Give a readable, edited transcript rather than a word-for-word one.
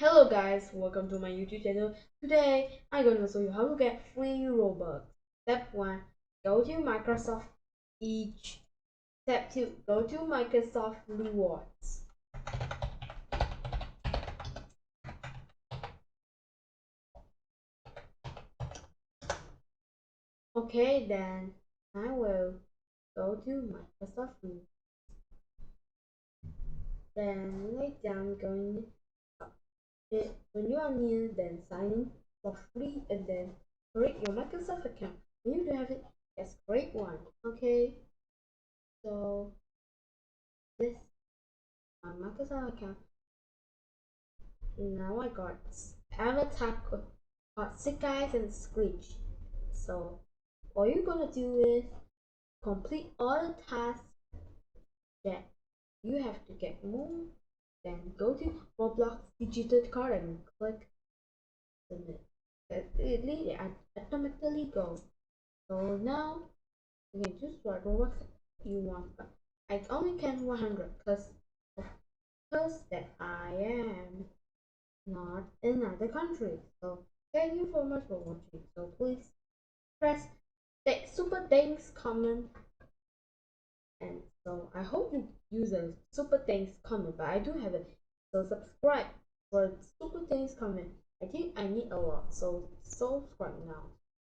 Hello guys, welcome to my YouTube channel. Today I'm going to show you how to get free robux. Step 1, go to Microsoft each. Step 2, go to Microsoft rewards. Okay, then I will go to Microsoft rewards. Then later I'm going when you are near, then sign in for free and then create your Microsoft account. When you do have it, just create one. Okay, so this my Microsoft account. Now I got avatar got sick guys and screech. So all you're gonna do is complete all the tasks that you have to get more. Then go to Roblox digital card and click submit. It automatically go. So now you can choose what Roblox you want, but I only can 100 because that I am not in other countries. So thank you so much for watching. So please press that super thanks comment, and so I hope you use a super thanks comment, but I do have it. So subscribe for super thanks comment. I think I need a lot. So subscribe now.